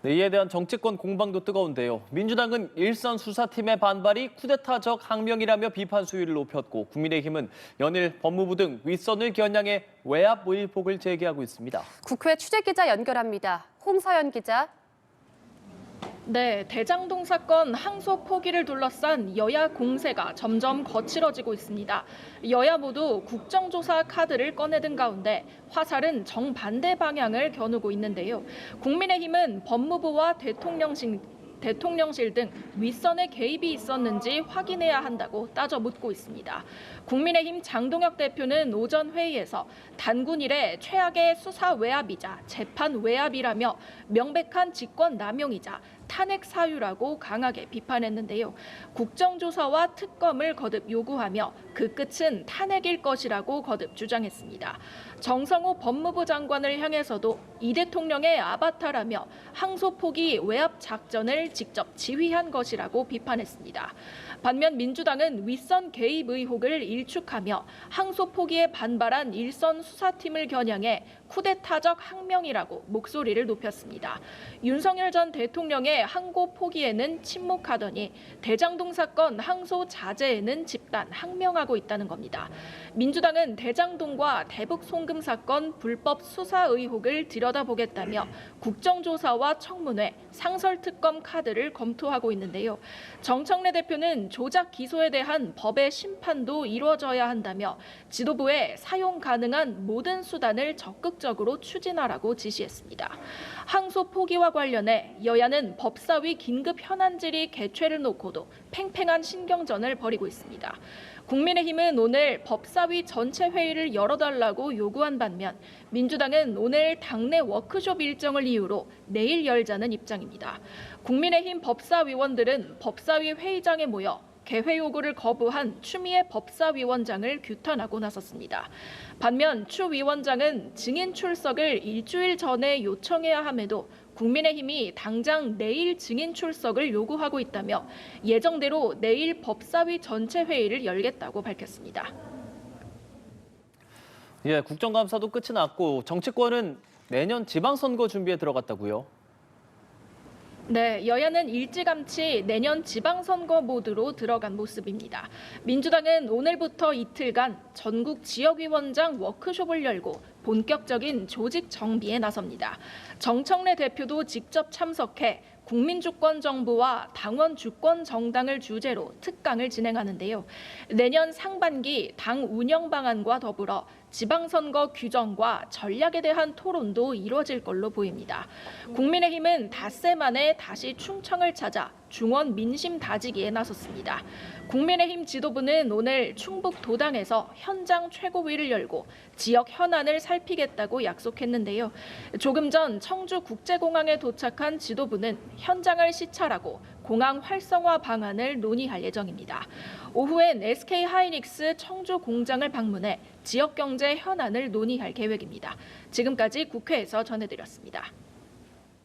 네, 이에 대한 정치권 공방도 뜨거운데요. 민주당은 일선 수사팀의 반발이 쿠데타적 항명이라며 비판 수위를 높였고 국민의힘은 연일 법무부 등 윗선을 겨냥해 외압 의혹을 제기하고 있습니다. 국회 취재기자 연결합니다. 홍서연 기자. 네, 대장동 사건 항소 포기를 둘러싼 여야 공세가 점점 거칠어지고 있습니다. 여야 모두 국정조사 카드를 꺼내든 가운데 화살은 정반대 방향을 겨누고 있는데요. 국민의힘은 법무부와 대통령실 등 윗선의 개입이 있었는지 확인해야 한다고 따져 묻고 있습니다. 국민의힘 장동혁 대표는 오전 회의에서 단군 이래 최악의 수사 외압이자 재판 외압이라며 명백한 직권 남용이자 탄핵 사유라고 강하게 비판했는데요. 국정조사와 특검을 거듭 요구하며 그 끝은 탄핵일 것이라고 거듭 주장했습니다. 정성호 법무부 장관을 향해서도 이 대통령의 아바타라며 항소 포기 외압 작전을 직접 지휘한 것이라고 비판했습니다. 반면 민주당은 윗선 개입 의혹을 일축하며 항소 포기에 반발한 일선 수사팀을 겨냥해 쿠데타적 항명이라고 목소리를 높였습니다. 윤석열 전 대통령의 항고 포기에는 침묵하더니 대장동 사건 항소 자제에는 집단 항명하고 있다는 겁니다. 민주당은 대장동과 대북 송금 사건 불법 수사 의혹을 들여다보겠다며 국정조사와 청문회, 상설특검 카드를 검토하고 있는데요. 정청래 대표는 조작 기소에 대한 법의 심판도 이루어져야 한다며 지도부에 사용 가능한 모든 수단을 적극적으로 추진하라고 지시했습니다. 항소 포기와 관련해 여야는 법사위 긴급 현안 질의 개최를 놓고도 팽팽한 신경전을 벌이고 있습니다. 국민의힘은 오늘 법사위 전체 회의를 열어달라고 요구한 반면 민주당은 오늘 당내 워크숍 일정을 이유로 내일 열자는 입장입니다. 국민의힘 법사위원들은 법사위 회의장에 모여 개회 요구를 거부한 추미애 법사위원장을 규탄하고 나섰습니다. 반면 추 위원장은 증인 출석을 일주일 전에 요청해야 함에도 국민의힘이 당장 내일 증인 출석을 요구하고 있다며 예정대로 내일 법사위 전체 회의를 열겠다고 밝혔습니다. 예, 국정감사도 끝이 났고 정치권은 내년 지방선거 준비에 들어갔다고요. 네, 여야는 일찌감치 내년 지방선거 모드로 들어간 모습입니다. 민주당은 오늘부터 이틀간 전국 지역위원장 워크숍을 열고 본격적인 조직 정비에 나섭니다. 정청래 대표도 직접 참석해 국민주권정부와 당원 주권 정당을 주제로 특강을 진행하는데요. 내년 상반기 당 운영 방안과 더불어 지방선거 규정과 전략에 대한 토론도 이루어질 걸로 보입니다. 국민의힘은 닷새 만에 다시 충청을 찾아 중원 민심 다지기에 나섰습니다. 국민의힘 지도부는 오늘 충북 도당에서 현장 최고위를 열고 지역 현안을 살피겠다고 약속했는데요. 조금 전 청주국제공항에 도착한 지도부는 현장을 시찰하고 공항 활성화 방안을 논의할 예정입니다. 오후엔 SK하이닉스 청주 공장을 방문해 지역 경제 현안을 논의할 계획입니다. 지금까지 국회에서 전해드렸습니다.